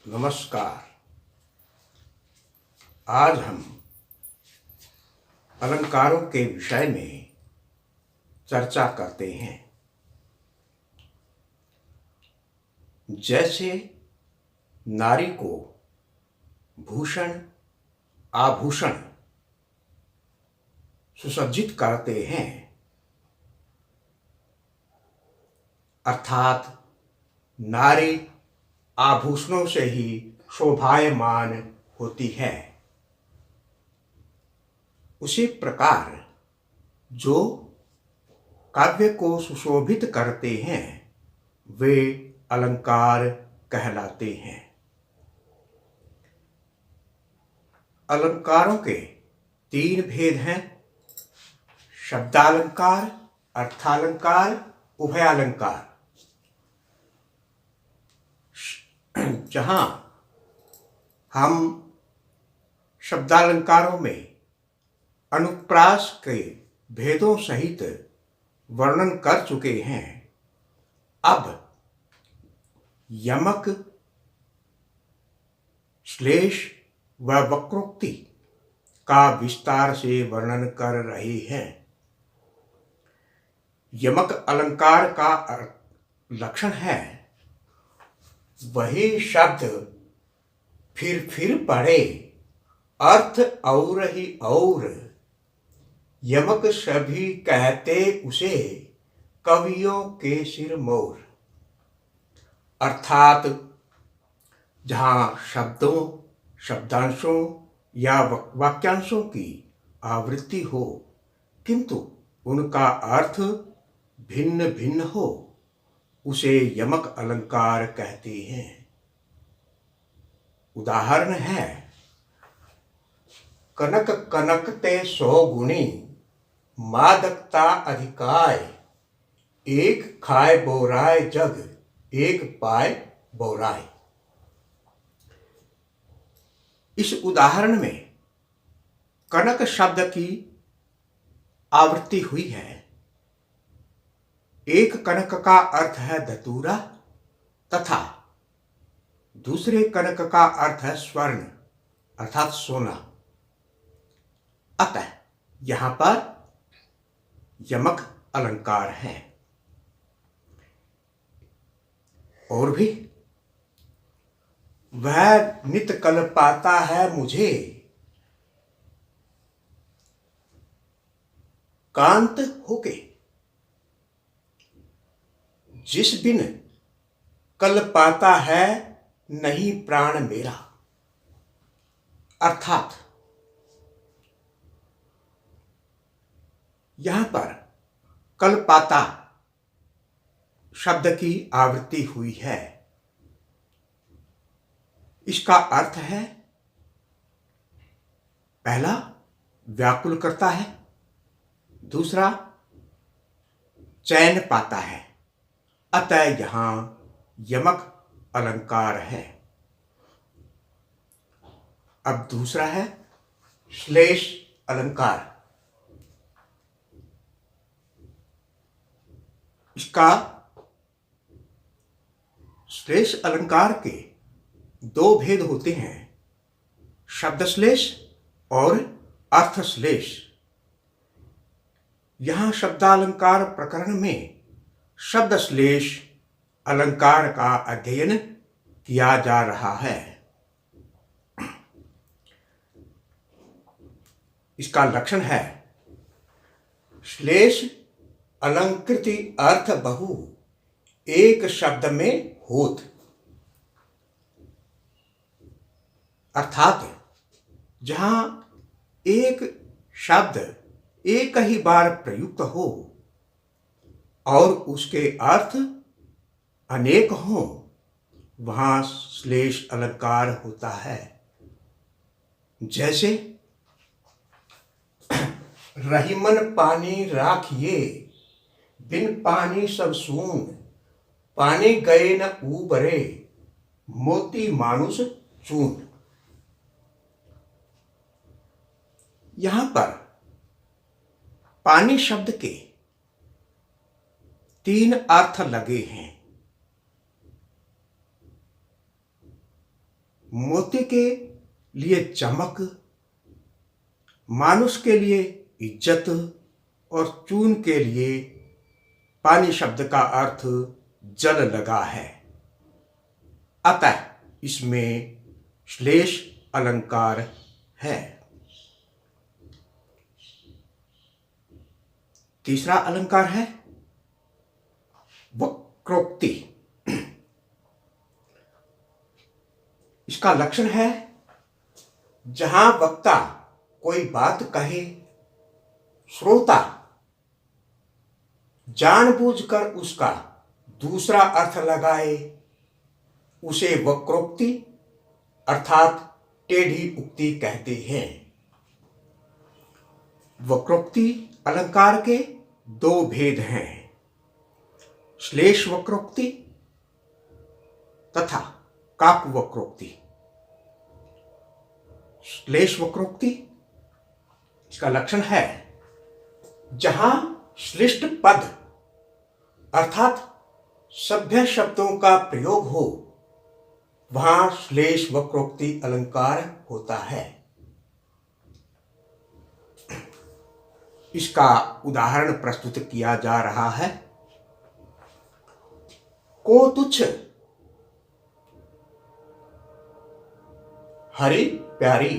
नमस्कार। आज हम अलंकारों के विषय में चर्चा करते हैं। जैसे नारी को भूषण आभूषण सुसज्जित करते हैं, अर्थात नारी आभूषणों से ही शोभायमान होती है, उसी प्रकार जो काव्य को सुशोभित करते हैं वे अलंकार कहलाते हैं। अलंकारों के तीन भेद हैं: शब्दालंकार, अर्थालंकार, उभयालंकार। जहाँ हम शब्दालंकारों में अनुप्रास के भेदों सहित वर्णन कर चुके हैं, अब यमक, श्लेष व वक्रोक्ति का विस्तार से वर्णन कर रहे हैं। यमक अलंकार का लक्षण है वही शब्द फिर पढ़े, अर्थ और ही और। यमक सभी कहते उसे, कवियों के सिर मोर। अर्थात जहाँ शब्दों, शब्दांशों या वाक्यांशों की आवृत्ति हो किंतु उनका अर्थ भिन्न भिन्न हो, उसे यमक अलंकार कहते हैं। उदाहरण है: कनक कनकते 100 गुणी, मादकता अधिकाय। एक खाए बोराय जग, एक पाए बोराय। इस उदाहरण में कनक शब्द की आवृत्ति हुई है। एक कनक का अर्थ है धतूरा तथा दूसरे कनक का अर्थ है स्वर्ण अर्थात सोना। अतः यहां पर यमक अलंकार है। और भी, वह नित कल पाता है मुझे, कांत होके। जिस बिन कल पाता है नहीं प्राण मेरा। अर्थात यहां पर कल पाता शब्द की आवृत्ति हुई है। इसका अर्थ है, पहला व्याकुल करता है, दूसरा चैन पाता है। अतः यहां यमक अलंकार है। अब दूसरा है श्लेष अलंकार। इसका श्लेष अलंकार के दो भेद होते हैं: शब्द श्लेष और अर्थ श्लेष। यहां शब्दालंकार प्रकरण में शब्द श्लेष अलंकार का अध्ययन किया जा रहा है। इसका लक्षण है: श्लेष अलंकृति अर्थ बहु, एक शब्द में होत। अर्थात जहां एक शब्द एक ही बार प्रयुक्त हो और उसके अर्थ अनेक हों, वहां श्लेष अलंकार होता है। जैसे रहीमन पानी राखिए, बिन पानी सब सून। पानी गए न ऊबरे, मोती मानुष चून। यहां पर पानी शब्द के तीन अर्थ लगे हैं। मोती के लिए चमक, मानुष के लिए इज्जत और चून के लिए पानी शब्द का अर्थ जल लगा है। अतः इसमें श्लेष अलंकार है। तीसरा अलंकार है वक्रोक्ति। इसका लक्षण है जहां वक्ता कोई बात कहे, श्रोता जानबूझकर उसका दूसरा अर्थ लगाए, उसे वक्रोक्ति अर्थात टेढ़ी उक्ति कहते हैं। वक्रोक्ति अलंकार के दो भेद हैं, श्लेष वक्रोक्ति तथा काक वक्रोक्ति। श्लेष वक्रोक्ति इसका लक्षण है जहां श्लिष्ट पद अर्थात सभ्य शब्दों का प्रयोग हो, वहां श्लेष वक्रोक्ति अलंकार होता है। इसका उदाहरण प्रस्तुत किया जा रहा है। को तुच्छ हरि प्यारी।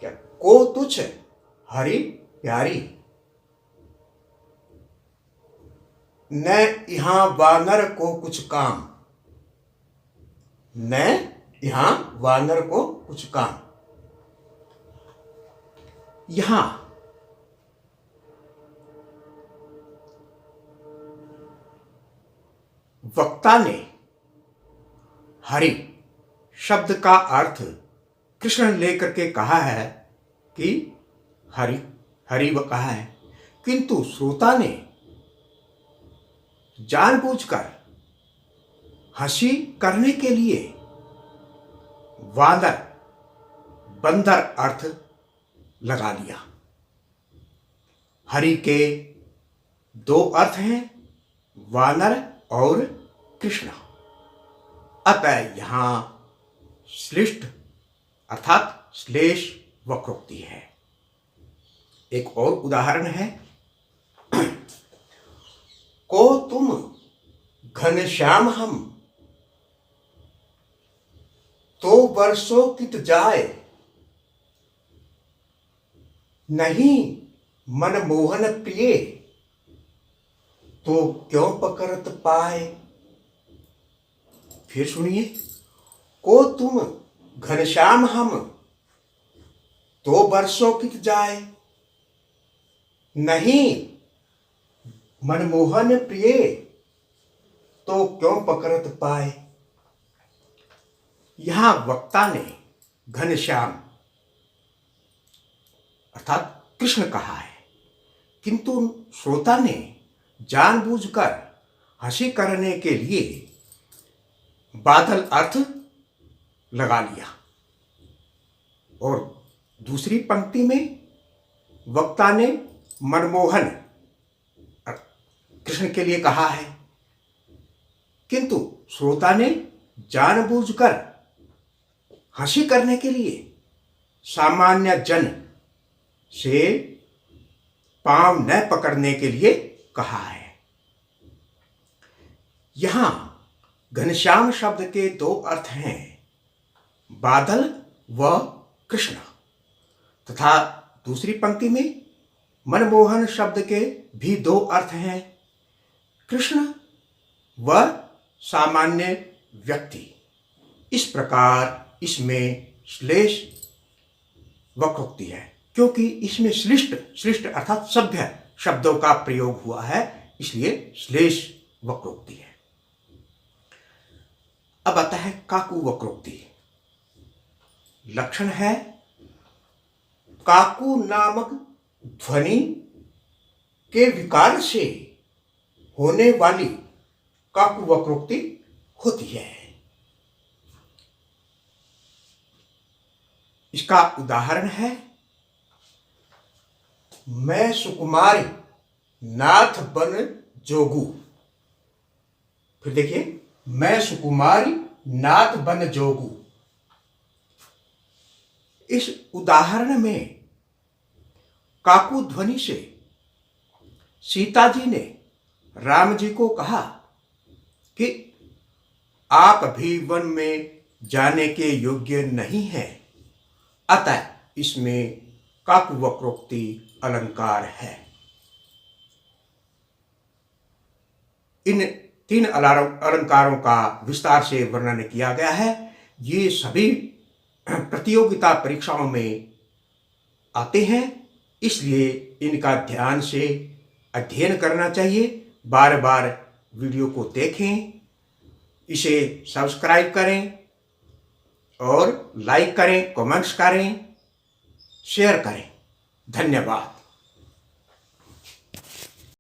क्या? को तुच्छ हरि प्यारी। न यहां वानर को कुछ काम, न यहां वानर को कुछ काम। यहां वक्ता ने हरि शब्द का अर्थ कृष्ण लेकर के कहा है कि हरि हरि वह कहा है, किंतु श्रोता ने जानबूझकर हंसी करने के लिए वानर बंदर अर्थ लगा लिया। हरि के दो अर्थ हैं, वानर और कृष्ण। अतः यहां श्लिष्ट अर्थात श्लेष वक्रोक्ति है। एक और उदाहरण है। को तुम घनश्याम हम, तो वर्षों कित जाए, नहीं मनमोहन प्रिय, तो क्यों पकड़त पाए। फिर सुनिए। को तुम घनश्याम हम, तो वर्षों कित जाए, नहीं मनमोहन प्रिय, तो क्यों पकड़त पाए। यहां वक्ता ने घनश्याम अर्थात कृष्ण कहा है, किंतु श्रोता ने जानबूझकर हंसी करने के लिए बादल अर्थ लगा लिया। और दूसरी पंक्ति में वक्ता ने मनमोहन कृष्ण के लिए कहा है, किंतु श्रोता ने जानबूझकर हंसी करने के लिए सामान्य जन से पांव न पकड़ने के लिए कहा है। यहां घनश्याम शब्द के दो अर्थ हैं, बादल व कृष्ण, तथा दूसरी पंक्ति में मनमोहन शब्द के भी दो अर्थ हैं, कृष्ण व सामान्य व्यक्ति। इस प्रकार इसमें श्लेष वक्रोक्ति है, क्योंकि इसमें श्लिष्ट अर्थात सभ्य शब्दों का प्रयोग हुआ है, इसलिए श्लेष वक्रोक्ति है। अब आता है काकू वक्रोक्ति। लक्षण है काकू नामक ध्वनि के विकार से होने वाली काकू वक्रोक्ति होती है। इसका उदाहरण है, मैं सुकुमारी नाथ बन जोगू। फिर देखिए, मैं सुकुमारी नाथ बन जोगू। इस उदाहरण में काकू ध्वनि से सीता जी ने राम जी को कहा कि आप भी वन में जाने के योग्य नहीं हैं, अतः इसमें काकू वक्रोक्ति अलंकार है। इन 3 अलंकारों का विस्तार से वर्णन किया गया है। ये सभी प्रतियोगिता परीक्षाओं में आते हैं, इसलिए इनका ध्यान से अध्ययन करना चाहिए। बार बार वीडियो को देखें, इसे सब्सक्राइब करें और लाइक करें, कमेंट्स करें, शेयर करें। धन्यवाद।